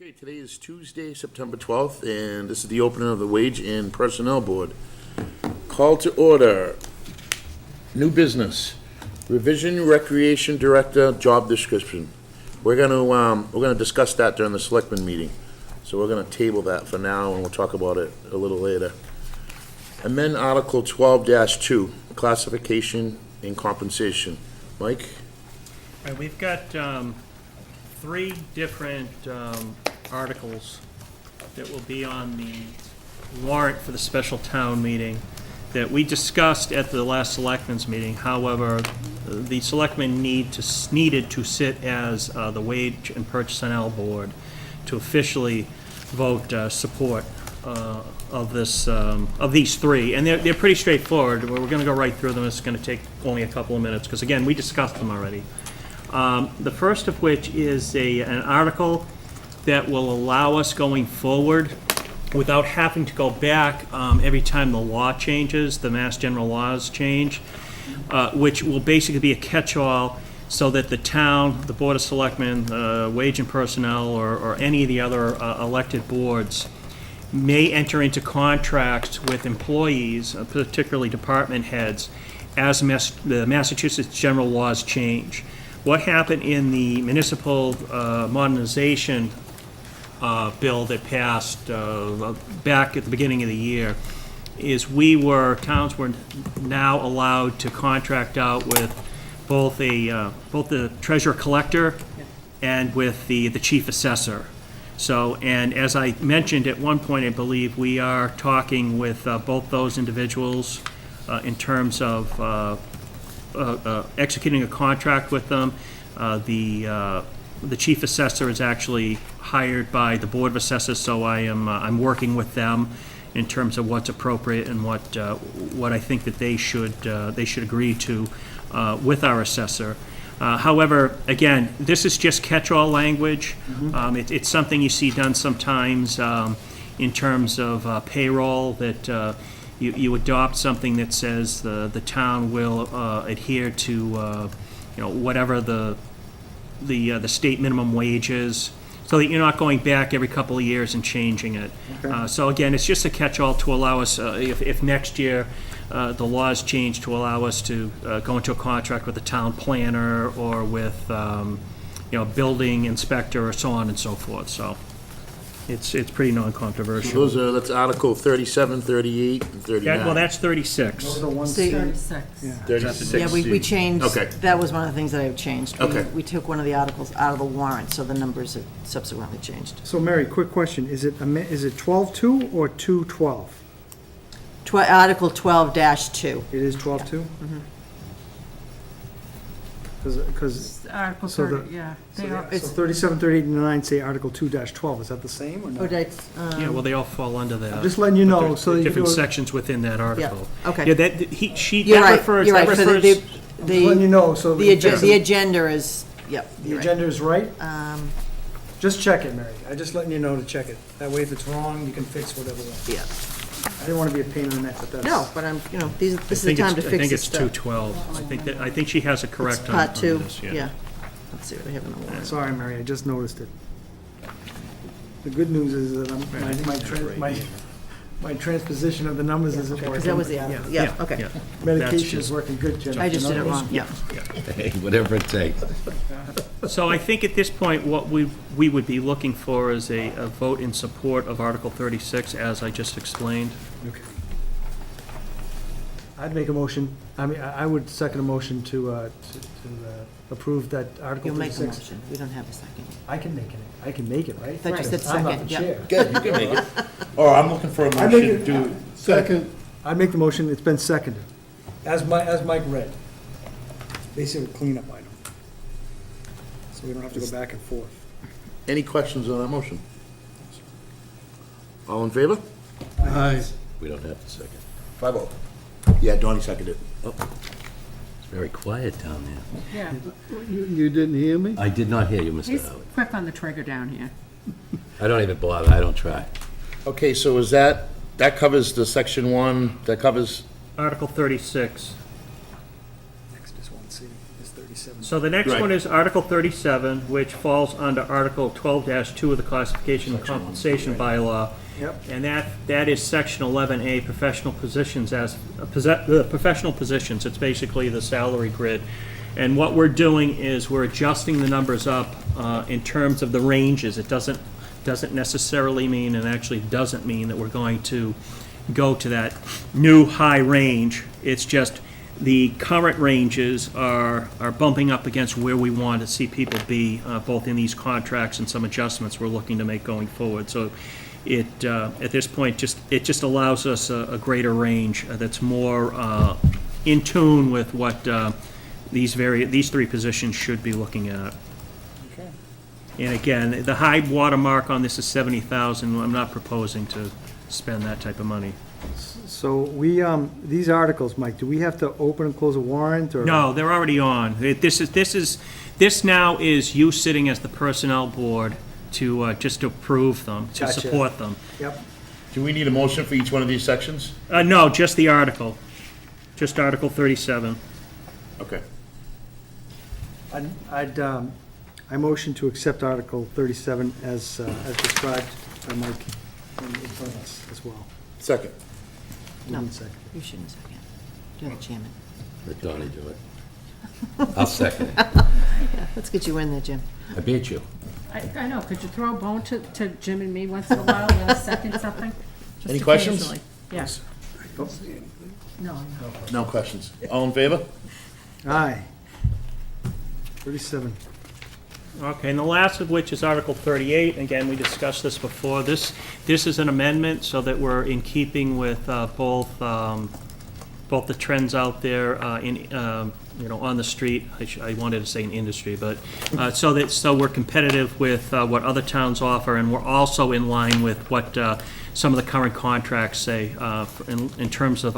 Okay, today is Tuesday, September 12th, and this is the opening of the Wage and Personnel Board. Call to order. New business. Revision Recreation Director job description. We're gonna discuss that during the selectmen meeting. So we're gonna table that for now, and we'll talk about it a little later. Amend Article 12-2, classification and compensation. Mike? All right, we've got three different articles that will be on the warrant for the special town meeting that we discussed at the last selectmen's meeting. However, the selectmen needed to sit as the Wage and Personnel Board to officially vote support of these three, and they're pretty straightforward. We're going to go right through them. It's going to take only a couple of minutes because, again, we discussed them already. The first of which is an article that will allow us going forward without having to go back every time the law changes, the Mass General laws change, which will basically be a catch-all so that the town, the Board of Selectmen, Wage and Personnel, or any of the other elected boards may enter into contracts with employees, particularly department heads, as the Massachusetts general laws change. What happened in the municipal modernization bill that passed back at the beginning of the year is towns were now allowed to contract out with both the treasurer collector and with the chief assessor. So, and as I mentioned at one point, I believe we are talking with both those individuals in terms of executing a contract with them. The chief assessor is actually hired by the Board of Assessors, so I'm working with them in terms of what's appropriate and what I think that they should agree to with our assessor. However, again, this is just catch-all language. It's something you see done sometimes in terms of payroll, that you adopt something that says the town will adhere to whatever the state minimum wage is, so that you're not going back every couple of years and changing it. Okay. So again, it's just a catch-all to allow us, if next year the laws change, to allow us to go into a contract with the town planner or with building inspector or so on and so forth. So it's pretty non-controversial. That's Article 37, 38, and 39. Well, that's 36. Those are the ones. See, 36. Yeah. 36. Yeah, we changed, Okay. that was one of the things that I've changed. Okay. We took one of the articles out of the warrant, so the numbers have subsequently changed. So Mary, quick question, is it 12-2 or 2-12? Article 12-2. It is 12-2? Because, Article So the- 30, yeah. so They are, so 37, 38, and 9 say Article 2-12, is that the same or Oh, no? that's, Yeah, well, they all fall under that. I'm just letting you But know, there's so you different know- sections within that article. okay. Yeah, that You're right, refers. you're right. That So the- refers. Just letting you know, so. we can fix the it. agenda is, yep, The you're right. agenda is right? Um, Just check it, Mary, I'm just letting you know to check it. That way if it's wrong, you can fix whatever. Yeah. I didn't want to be a pain in the neck, but that's. No, but this I is the think time to it's- fix I think this it's stuff. 212. I think she has it correct on Part two, this, yeah. Let's see what I have in the warrant. Sorry, Mary, I just noticed it. The good news is that my transposition of the numbers isn't Because working. that was the article, yeah, okay. Yeah. Medication is just- working good, Jim. I just did it wrong, yeah. Hey, whatever it takes. So I think at this point, what we would be looking for is a vote in support of Article 36, as I just explained. Okay. I'd make a motion, I would second a motion to approve that Article You'll make a 36. motion, we don't have a second. I can make it, right? Thought you said I'm not second, the yeah. chair. Good, you can make it. Or I'm looking for a I make motion it, to... second, I make the motion, it's been seconded, as Mike read. Basically a cleanup item. So we don't have to go back and forth. Any questions on that motion? All in favor? Aye. We don't have to second. 5-0. Yeah, Donnie seconded it. Oh. It's very quiet down there. yeah. You didn't hear me? I did not hear you, Mr. He's Howard. quick on the trigger down here. I don't even bother, I don't try. Okay, so is that covers the section 1, that covers... Article 36. Next is 1C, is 36. 37. So the next Right. one is Article 37, which falls under Article 12-2 of the Classification and Compensation Bylaw. Yep. And that is Section 11A, professional positions professional positions. It's basically the salary grid. And what we're doing is we're adjusting the numbers up in terms of the ranges. It doesn't necessarily mean, and actually doesn't mean, that we're going to go to that new high range. It's just the current ranges are bumping up against where we want to see people be, both in these contracts and some adjustments we're looking to make going forward. So it, at this point, it just allows us a greater range that's more in tune with what these three positions should be looking at. Okay. And again, the high water mark on this is 70,000. I'm not proposing to spend that type of money. So these articles, Mike, do we have to open and close a warrant, or? No, they're already on. This now is you sitting as the personnel board to just approve them, to Gotcha. support them. Yep. Do we need a motion for each one of these sections? No, just the article. Just Article 37. Okay. I motion to accept Article 37 as described by Mike in front of us as well. Second. No. Moving second. You shouldn't second. You're the chairman. Let Donnie do it. I'll second it. Yeah, let's get you in there, Jim. I beat you. I know, could you throw a bone to Jim and me once in a while, let us second something? Just Any questions? occasionally. Yes. No, no. No questions. All in favor? Aye. 37. Okay, and the last of which is Article 38. Again, we discussed this before. This is an amendment so that we're in keeping with both the trends out there on the street. I wanted to say in industry, but so we're competitive with what other towns offer, and we're also in line with what some of the current contracts say in terms of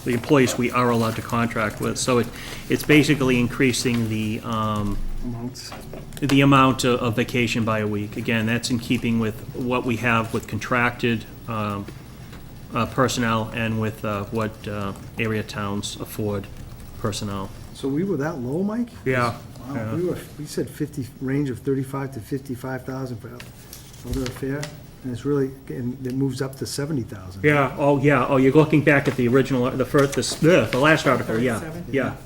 the employees we are allowed to contract with. So it's basically increasing the Amounts. the amount of vacation by a week. Again, that's in keeping with what we have with contracted personnel and with what area towns afford personnel. So we were that low, Mike? Yeah. Wow, we said 50, range of 35 to 55,000 for elder affair, and it's really, and it moves up to 70,000. Yeah, oh, you're looking back at the original, the last article, yeah, 37? yeah.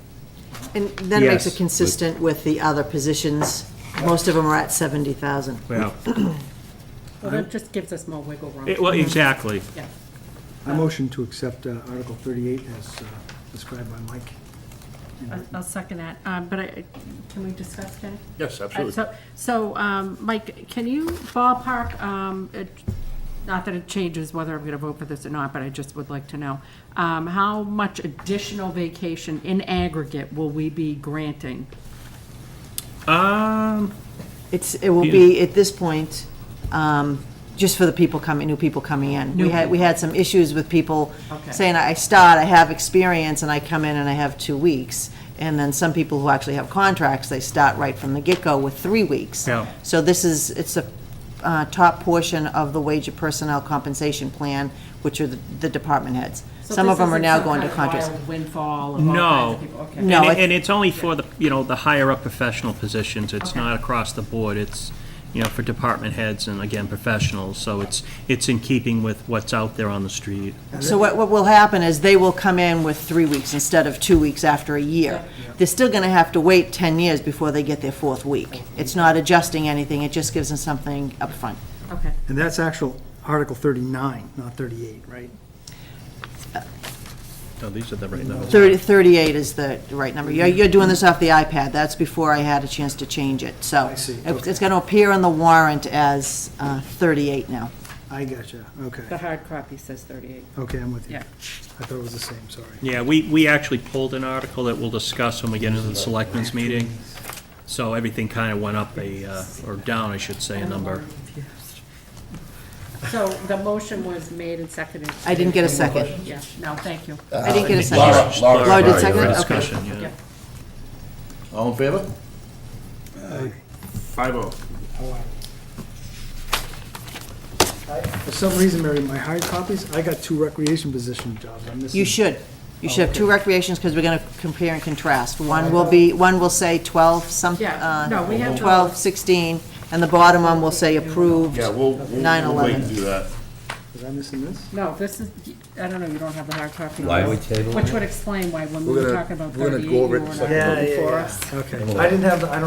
And that makes Yes. it consistent with the other positions. Most of them are at 70,000. Yeah. Well, that just gives us more wiggle room. Well, exactly. Yeah. I motion to accept Article 38 as described by Mike. I'll second that. But can we discuss, Kenny? Yes, absolutely. So, Mike, can you ballpark, not that it changes whether I'm going to vote for this or not, but I just would like to know, how much additional vacation in aggregate will we be granting? It will be, at this point, just for the new people coming in. We had some issues with people Okay. saying, I have experience, and I come in and I have 2 weeks. And then some people who actually have contracts, they start right from the get-go with 3 weeks. Yeah. So it's a top portion of the wage and personnel compensation plan, which are the department heads. So Some of this them are isn't now some going to kind of contracts. wild windfall of all No. kinds of people? Okay. No, And it's only for the higher up professional positions. It's Okay. not across the board. It's, for department heads and, again, professionals. So it's in keeping with what's out there on the street. So what will happen is they will come in with 3 weeks instead of 2 weeks after a year. They're still going to have to wait 10 years before they get their 4th week. It's not adjusting anything, it just gives them something up front. Okay. And that's actual Article 39, not 38, right? Oh, these are the right numbers. 38 is the right number. You're doing this off the iPad, that's before I had a chance to change it. So I see, it's going to appear on the warrant as 38 now. I gotcha, okay. The hard copy says 38. Okay, I'm with you. Yeah. I thought it was the same, sorry. Yeah, we actually pulled an article that we'll discuss when we get into the selectmen's meeting. So everything kind of went up or down, I should say, a number. So the motion was made and seconded? I didn't get a second. Yeah, no, thank you. I didn't get a Laura, second. Laura. Laura did Sorry, second you're it? right. Okay. Discussion, yeah. Yeah. All in favor? 5-0. For some reason, Mary, my hard copies, I got 2 recreation position jobs. I'm missing. You should. You should have two recreations, because we're gonna compare and contrast. One will say 12 something, Yeah, no, we have 12, 16, and the bottom one will say approved. Yeah, we'll wait and 9/11. do that. Was I missing this? No, this is, I don't know, you don't have the hard copy. Why we table Which it? would explain why when we We're were gonna- talking about we're gonna 38, go you over it were in a not second. voting for us. Okay, I don't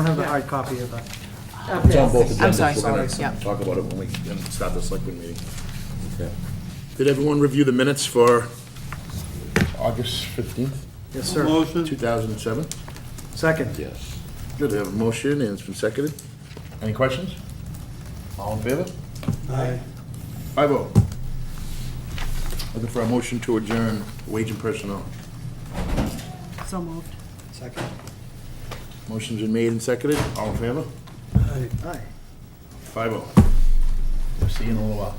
have the hard copy of that. It's on both I'm agendas. sorry. We're gonna Yeah. talk about it when we start the selectmen meeting. Okay. Did everyone review the minutes for August 15th, Yes, sir. Motion. 2007? Second. Yes. Good, I have a motion and it's been seconded. Any questions? All in favor? Aye. 5-0. Looking for a motion to adjourn wage and personnel. So moved. Second. Motion's been made and seconded. All in favor? Aye. 5-0. We'll see you in a little while.